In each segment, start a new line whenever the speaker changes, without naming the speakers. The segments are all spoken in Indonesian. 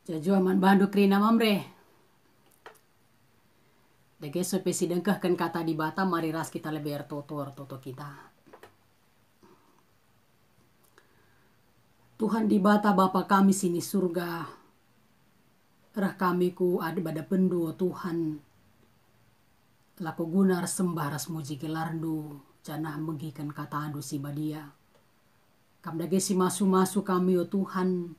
Jajuaman bandu krina mamre. Degeso pesi dengkahkan kata di bata mari ras kita lebih toto kita. Tuhan di bata Bapa kami sini surga. Rah kami ku ada pada pendu Tuhan. Lako guna sembah ras muji gelardu. Janah menggikan kata andu si badia. Kam dagesi masu kami o Tuhan.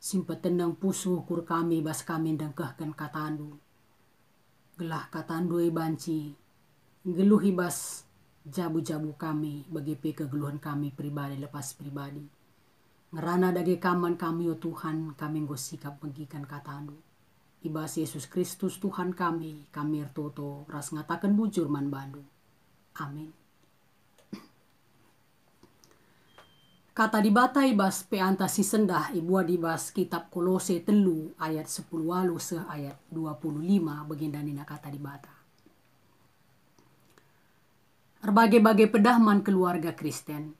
Simpat tenang pusu kur kami bas kami dengkahkan kata andu. Gelah kata andu banci. Geluhi bas jabu-jabu kami bagi kegeluhan kami pribadi lepas pribadi. Ngerana dage kaman kami o Tuhan kami nggo sikap menggikan kata andu. Ibas Yesus Kristus Tuhan kami ertoto ras ngatakan bujur man bandu. Amin. Kata di bata ibas peanta si sendah ibua dibas kitab Kolose telu ayat 10 walu se ayat 25 bagindanina kata di bata. Berbagai-bagai pedahman keluarga Kristen.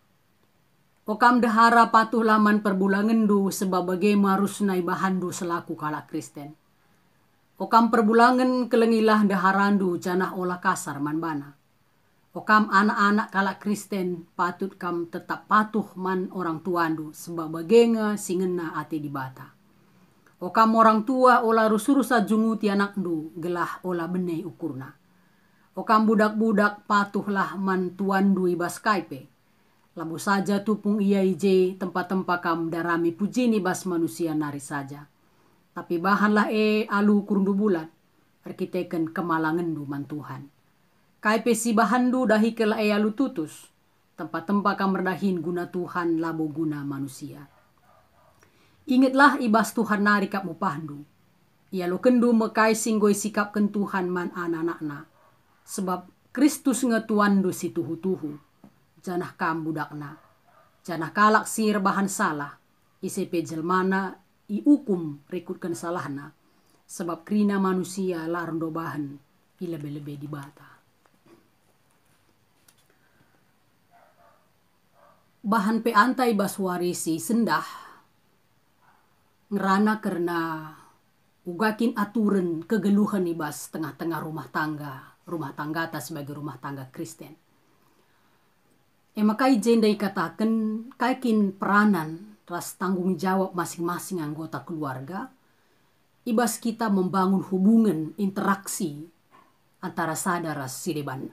Okam dahara patuh laman perbulangendu sebab bagai marusna ibahandu selaku kalak Kristen. Okam perbulangan kelengilah daharandu janah olah kasar man bana. Okam anak-anak kalak Kristen patut kam tetap patuh man orang tuandu sebab bagenga singena ate di bata. Okam orang tua olah rusurusa junguti anakdu gelah olah bene ukurna. Okam budak-budak patuhlah man tuandu ibas kaipe. Labu saja tupung ia ije tempat-tempat kam darami pujini bas manusia nari saja. Tapi bahanlah alu kurundu bulat. Arkiteken kemalangendu man Tuhan. Kaipe si bahandu dahi kela alu tutus. Tempat-tempat kam merdahin guna Tuhan labo guna manusia. Ingatlah ibas Tuhan nari kap mupahandu. Ia lo kendu mekai singgoi sikap ken Tuhan man anak-anakna. Sebab Kristus ngetuandu si tuhu-tuhu. Janah kam budakna. Janah kalak sir bahan salah. Isepe jelmana iukum rekutkan salahna. Sebab krina manusia larndo bahan ilebe-lebe di bata. Bahan pe antai baswarisi sendah. Ngerana karena ugakin aturan kegeluhan ibas tengah-tengah rumah tangga. Rumah tangga atas sebagai rumah tangga Kristen. Makai jenda ikatakan kaikin peranan ras tanggung jawab masing-masing anggota keluarga. Ibas kita membangun hubungan interaksi antara sadara sideban.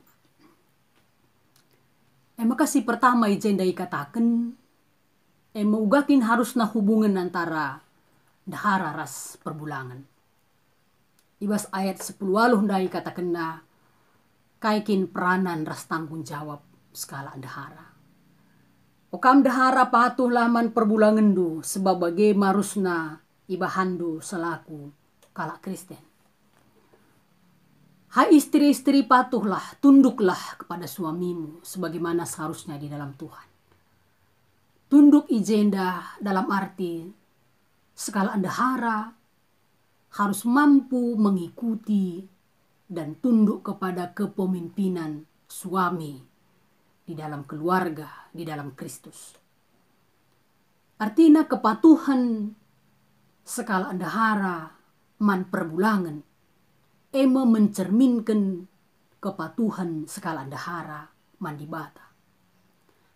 Maka si pertama jenda ikatakan maugakin harusna hubungan antara dahara ras perbulangan. Ibas ayat 10 waluh ndai katakan na kaikin peranan ras tanggung jawab skala dahara. Okam dahara patuh laman perbulangendu sebab bagai marusna ibahandu selaku kalak Kristen. Hai istri-istri patuhlah, tunduklah kepada suamimu sebagaimana seharusnya di dalam Tuhan. Tunduk ijenda dalam arti skala dahara harus mampu mengikuti dan tunduk kepada kepemimpinan suami di dalam keluarga, di dalam Kristus. Artinya kepatuhan skala dahara man perbulangan mencerminkan kepatuhan skala dahara man di bata.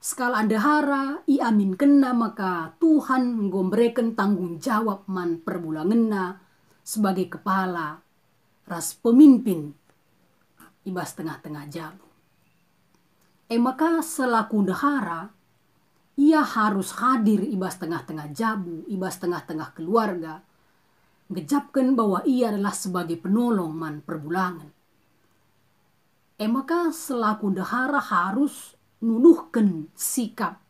Skala dahara iaminkan maka Tuhan ngombrekan tanggung jawab man perbulanganna sebagai kepala ras pemimpin ibas tengah-tengah jabu. Maka selaku dahara ia harus hadir ibas tengah-tengah jabu, ibas tengah-tengah keluarga. Ngejapkan bahwa ia adalah sebagai penolong man perbulangan. Maka selaku dahara harus nunuhkan sikap,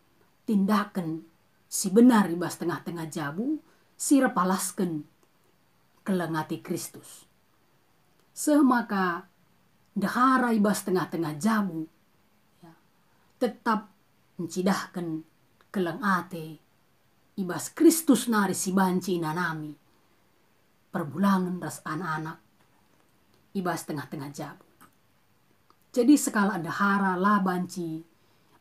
tindakan si benar ibas tengah-tengah jabu, si repalaskan kelengati Kristus. Semaka dahara ibas tengah-tengah jabu tetap mencidahkan kelengate ibas Kristus nari si banci nanami perbulangan ras anak-anak ibas tengah-tengah jabu. Jadi skala dahara lah banci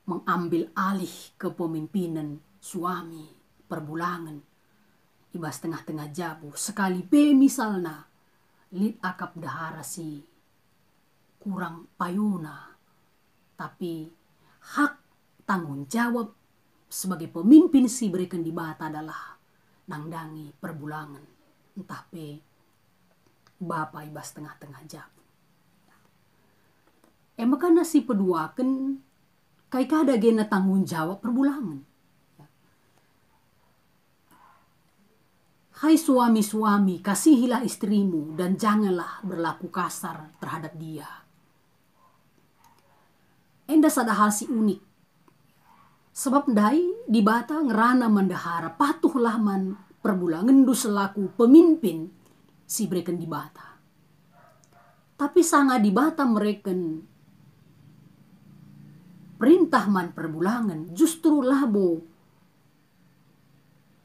mengambil alih kepemimpinan suami perbulangan ibas tengah-tengah jabu. Sekali pe misalna lit akap dahara si kurang payuna. Tapi hak tanggung jawab sebagai pemimpin si berikan di bata adalah nangdangi perbulangan. Entah pe bapa ibas tengah-tengah jabu. Makana si peduakan kai kada gena tanggung jawab perbulangan. Hai suami-suami, kasihilah istrimu dan janganlah berlaku kasar terhadap dia. Enda sada hal si unik. Sebab dai di bata ngerana mendahara patuhlah man perbulangan du selaku pemimpin si berikan di bata. Tapi sanga di bata mereken perintah man perbulangan justru labo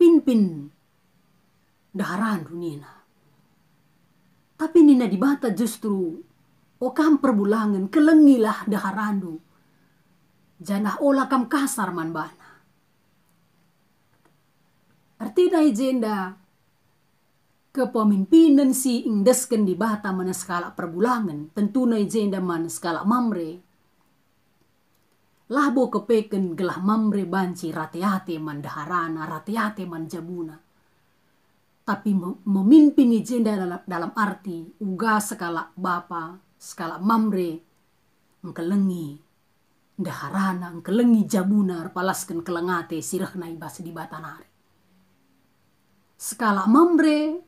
pimpin daharan nina. Tapi nina di bata justru okam perbulangan kelengilah daharandu. Janah olah kam kasar man bana. Artinya jenda kepemimpinan si indesken di bata mana skala perbulangan. Tentu na jenda man skala mamre. Labo kepeken gelah mamre banci rate-ate man daharana, rate-ate man jabuna. Tapi memimpin jenda dalam arti uga skala bapa, skala mamre, ngkelengi daharana, ngkelengi jabuna, palaskan kelengate sirahna ibas di batanari. Skala mamre,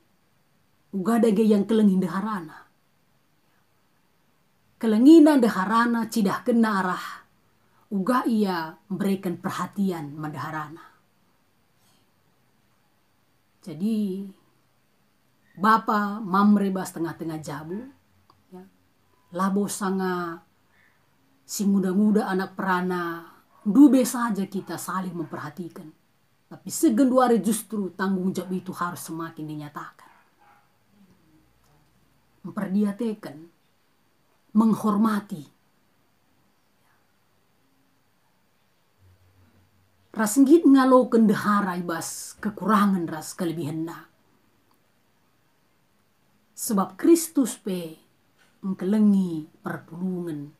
uga dage yang kelengi daharana. Kelengina daharana cidah kena arah, uga ia memberikan perhatian mendaharana. Jadi bapa mamre bas tengah-tengah jabu, ya. Labo sanga si muda-muda anak perana, dube saja kita saling memperhatikan. Tapi segenduari justru tanggung jawab itu harus semakin dinyatakan. Memperdiatekan, menghormati. Rasenggit ngalo kendahara ibas kekurangan ras kelebihanna. Sebab Kristus pe ngkelengi perpulungan,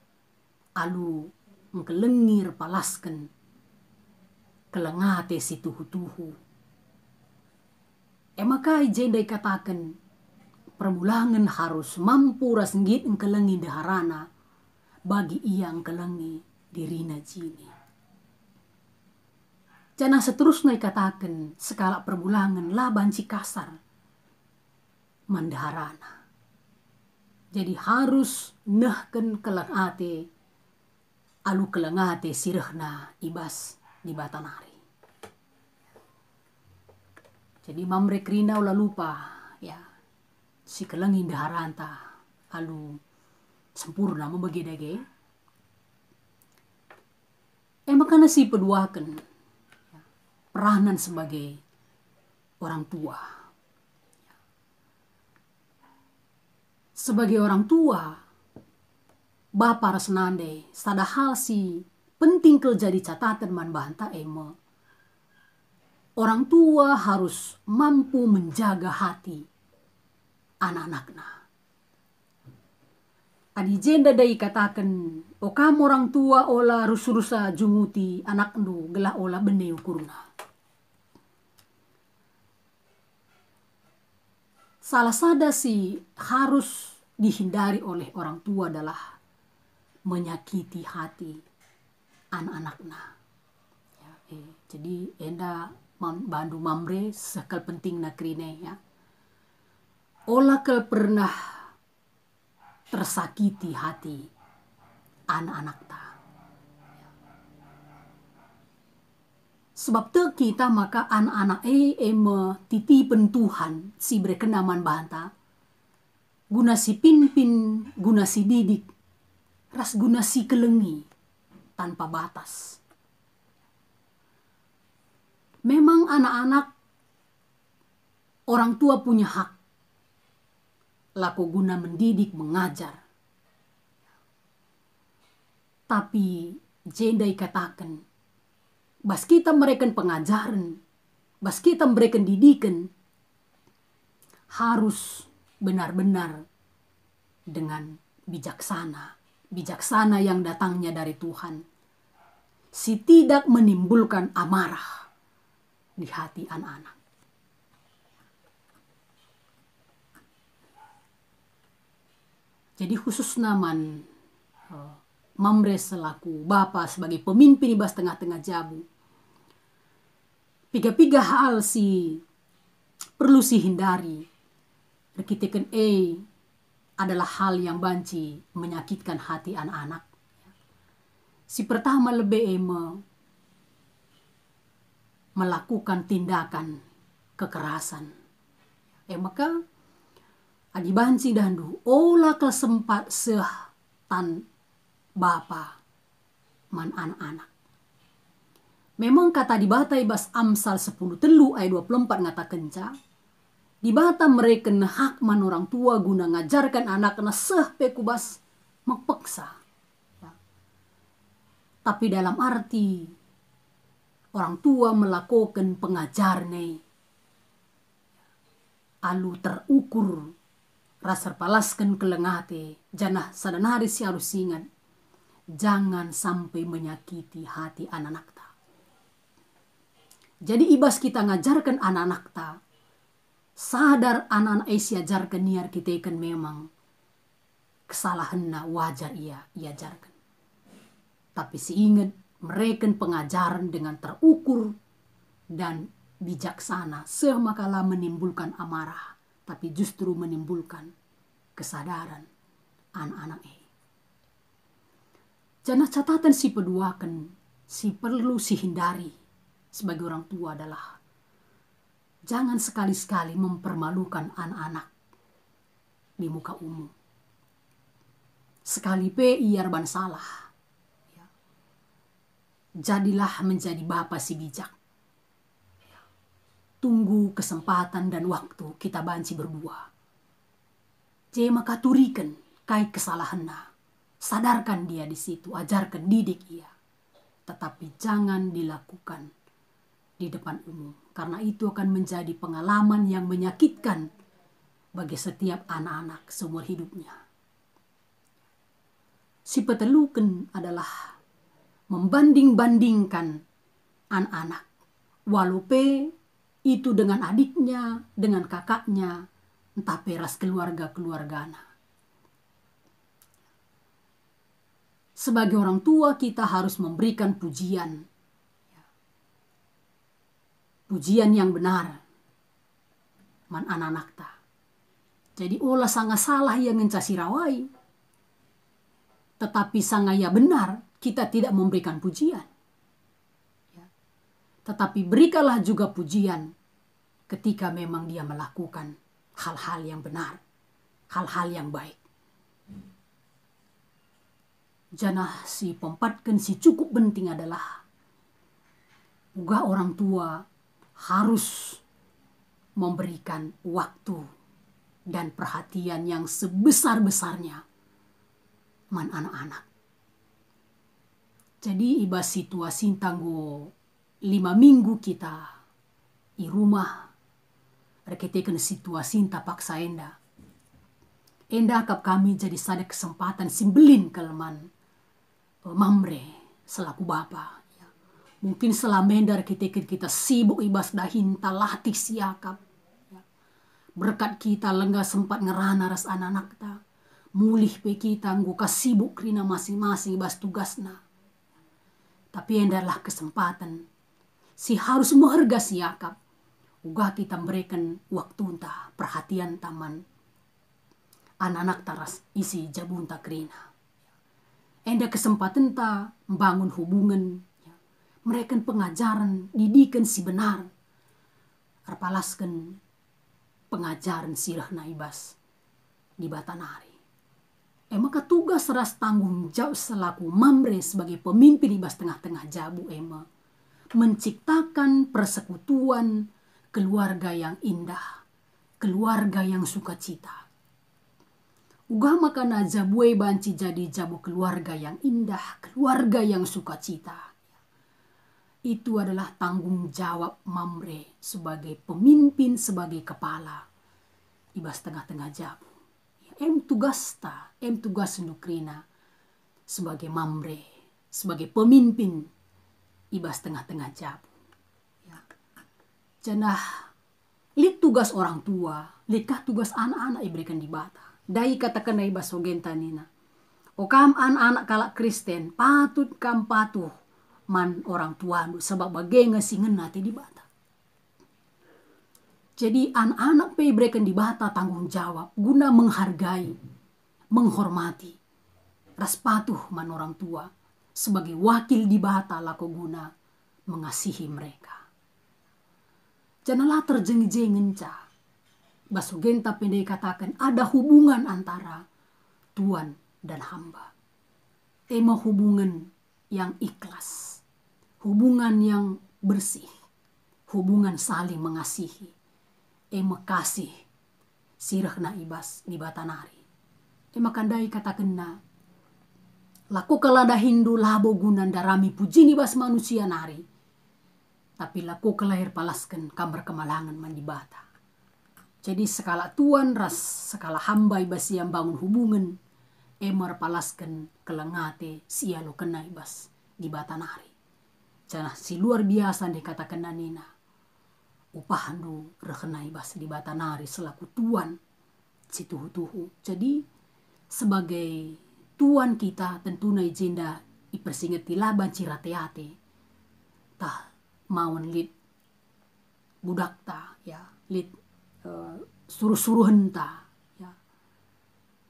alu ngkelengir palaskan kelengate si tuhu-tuhu. Maka jendai katakan perbulangan harus mampu rasenggit ngkelengi daharana bagi ia ngkelengi dirina jini. Jangan seterusnya katakan skala perbulangan lah banci kasar mandaharana. Jadi harus nahken kelengate alu kelengate sirahna ibas di batanari. Jadi mamre krina ulah lupa ya si kelengi daharanta alu sempurna membagi dage. Makanya si peduakan peranan sebagai orang tua. Sebagai orang tua, bapa resnande, sada hal si penting ke jadi catatan man banta ema. Orang tua harus mampu menjaga hati anak-anaknya. Adi jenda dai katakan, o kamu orang tua olah rusa-rusa junguti anak ndu gelah olah bende ukurna. Salah sada si harus dihindari oleh orang tua adalah menyakiti hati anak-anaknya. Ya, jadi enda bandu mamre sekal penting nakrine ya. Olah kel pernah tersakiti hati anak-anak ta. Sebab te kita maka anak-anak eme titipen Tuhan si berkenaman banta. Guna si pimpin, guna si didik, ras guna si kelengi tanpa batas. Memang anak-anak orang tua punya hak. Laku guna mendidik, mengajar. Tapi jendai katakan, bas kita memberikan pengajaran, bas kita memberikan didikan, harus benar-benar dengan bijaksana. Bijaksana yang datangnya dari Tuhan. Si tidak menimbulkan amarah di hati anak-anak. Jadi khusus naman Mamre selaku Bapa sebagai pemimpin ibas tengah-tengah Jabu. Piga-piga hal si perlu si hindari. Rekiteken adalah hal yang banci menyakitkan hati anak-anak. Si pertama lebih melakukan tindakan kekerasan. Maka adi banci dandu olah kesempat tan bapa man anak-anak. Memang kata di bata ibas Amsal 10 telu ayat 24 ngata kenca. Di bata mereka hak man orang tua guna ngajarkan anak na pekubas mempeksa. Ya. Tapi dalam arti orang tua melakukan pengajarnya alu terukur rasar palaskan kelengate janah sadanari si harus ingat jangan sampai menyakiti hati anak-anak ta. Jadi ibas kita ngajarkan anak-anak ta sadar anak-anak ajarkan niar kita kan memang kesalahan na wajar ia ajarkan. Tapi si ingat mereka pengajaran dengan terukur dan bijaksana semakala menimbulkan amarah tapi justru menimbulkan kesadaran anak-anak Jangan catatan si peduakan si perlu si hindari sebagai orang tua adalah jangan sekali-sekali mempermalukan anak-anak di muka umum. Sekali iar ban salah. Ya. Jadilah menjadi bapa si bijak. Ya. Tunggu kesempatan dan waktu kita banci berdua. Maka turikan kai kesalahannya. Sadarkan dia di situ, ajarkan didik ia. Tetapi jangan dilakukan di depan umum. Karena itu akan menjadi pengalaman yang menyakitkan bagi setiap anak-anak seumur hidupnya. Si petelukan adalah membanding-bandingkan anak-anak. Walaupun itu dengan adiknya, dengan kakaknya, entah peras keluarga-keluargana. Sebagai orang tua kita harus memberikan pujian. Pujian yang benar. Man anak-anak ta. Jadi olah sangat salah yang ngencasi rawai. Tetapi sangat ya benar kita tidak memberikan pujian. Ya. Tetapi berikanlah juga pujian ketika memang dia melakukan hal-hal yang benar. Hal-hal yang baik. Janah si pempatkan si cukup penting adalah juga orang tua harus memberikan waktu dan perhatian yang sebesar-besarnya man anak-anak. Jadi iba situasi tanggo 5 minggu kita di rumah reketekan situasi tapaksa enda. Enda akap kami jadi sada kesempatan simbelin kelman Mamre selaku bapa. Ya. Mungkin selama enda kita sibuk ibas dahin talatih siakap. Ya. Berkat kita lengga sempat ngerana ras anak-anak ta. Mulih pe kita nggo kasibuk krina masing-masing ibas tugasna. Tapi endalah kesempatan si harus mengharga siakap. Uga kita berikan waktu entah perhatian taman anak-anak taras isi jabunta krina. Enda kesempatan ta membangun hubungan. Ya. Mereka pengajaran, didikan si benar. Arpalaskan pengajaran sirah naibas di Batanari. Maka tugas ras tanggung jawab selaku Mamre sebagai pemimpin ibas tengah-tengah Jabu menciptakan persekutuan keluarga yang indah, keluarga yang sukacita. Ugah makana Jabue banci jadi Jabu keluarga yang indah, keluarga yang sukacita. Itu adalah tanggung jawab Mamre sebagai pemimpin, sebagai kepala. ibas tengah-tengah jabu. Em tugas ta, em tugas nukrina sebagai mamre, sebagai pemimpin ibas tengah-tengah jabu. Ya. Cenah lit tugas orang tua, litkah tugas anak-anak iberikan di bata. Dai katakan ibas sogenta nina. Okam anak-anak kalak Kristen patut kam patuh man orang tua sebab bagenga singen nati di bata. Jadi anak-anak pe iberikan di bata tanggung jawab guna menghargai, menghormati, ras patuh man orang tua sebagai wakil di bata lako guna mengasihi mereka. Janganlah terjeng-jengen ca. Basugenta pendek katakan ada hubungan antara Tuhan dan hamba. Ema hubungan yang ikhlas, hubungan yang bersih, hubungan saling mengasihi. Ema kasih sirah na ibas di batanari. Ema kandai katakan na laku kelada Hindu labo gunan darami puji ibas manusia nari. Tapi laku kelahir palaskan kamar kemalangan mandi bata. Jadi sekala tuan ras sekala hamba ibas yang bangun hubungan emar palaskan kelengate sialo kena ibas di batanari. Janah si luar biasa dikatakan nanina. Upahandu rekena ibas di batanari selaku tuan si tuhu-tuhu. Jadi sebagai tuan kita tentunya jenda ipersingeti laban cirate-ate. Tah mauan lit budak ta ya lit suruh-suruhan ta ya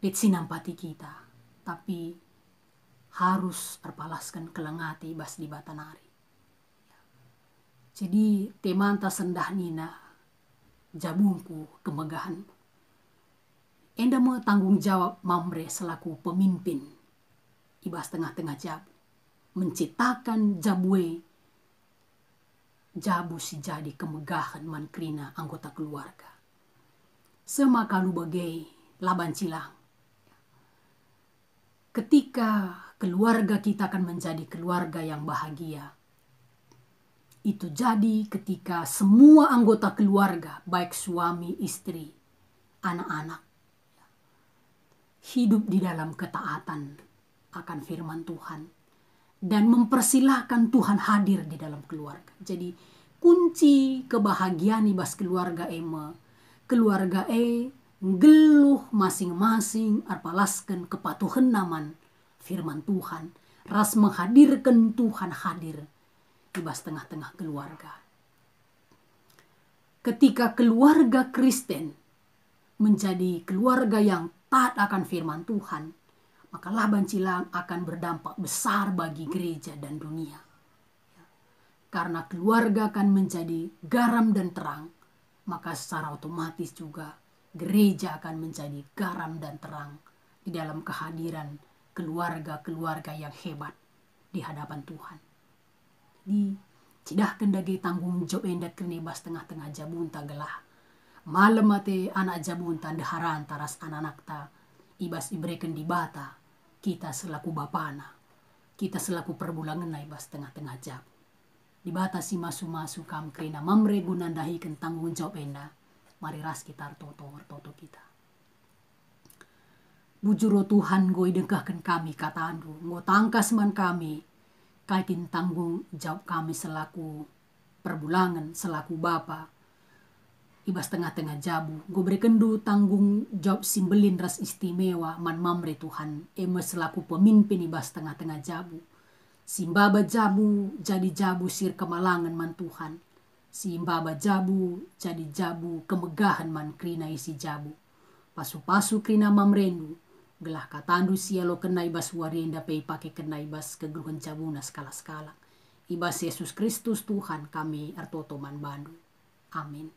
lit sinampati kita, tapi harus terpalaskan kelengati ibas di batanari. Jadi temanta sendah nina jabungku kemegahan. Enda mau tanggung jawab mamre selaku pemimpin ibas tengah-tengah jabu. Menciptakan jabue jabu si jadi kemegahan mankrina anggota keluarga. Semakalu bagai laban cilang. Ketika keluarga kita akan menjadi keluarga yang bahagia. Itu jadi ketika semua anggota keluarga, baik suami, istri, anak-anak, hidup di dalam ketaatan akan firman Tuhan dan mempersilahkan Tuhan hadir di dalam keluarga. Jadi kunci kebahagiaan ibas keluarga keluarga geluh masing-masing arpalaskan kepatuhan naman firman Tuhan, ras menghadirkan Tuhan hadir ibas tengah-tengah keluarga. Ketika keluarga Kristen menjadi keluarga yang taat akan firman Tuhan, maka laban cilang akan berdampak besar bagi gereja dan dunia. Karena keluarga akan menjadi garam dan terang, maka secara otomatis juga gereja akan menjadi garam dan terang di dalam kehadiran keluarga-keluarga yang hebat di hadapan Tuhan. Di cidah kendagi tanggung jawab endak kenebas tengah-tengah jabunta gelah. Malam ate anak jabunta deharan taras anak-anak ta ibas iberikan di bata. Kita selaku bapana, kita selaku perbulangan na ibas tengah-tengah jabu. Di bata si masu-masu kam krina mamre gunandahi ken tanggung jawab enda. Mari ras kita toto kita. Bujuro Tuhan goi dengkahkan kami kata andu. Ngo tangkas man kami kaitin tanggung jawab kami selaku perbulangan, selaku bapa ibas tengah-tengah jabu. Gue berikan du tanggung jawab simbelin ras istimewa man mamre Tuhan. Selaku pemimpin ibas tengah-tengah jabu. Simbaba jabu jadi jabu sir kemalangan man Tuhan. Simbaba jabu jadi jabu kemegahan man krina isi jabu. Pasu-pasu krina mamrendu. Gelah katandu sialo kena ibas warienda pei pake kena ibas kegeluhan cabuna skala-skala. Ibas Yesus Kristus Tuhan kami artoto man bandu. Amin.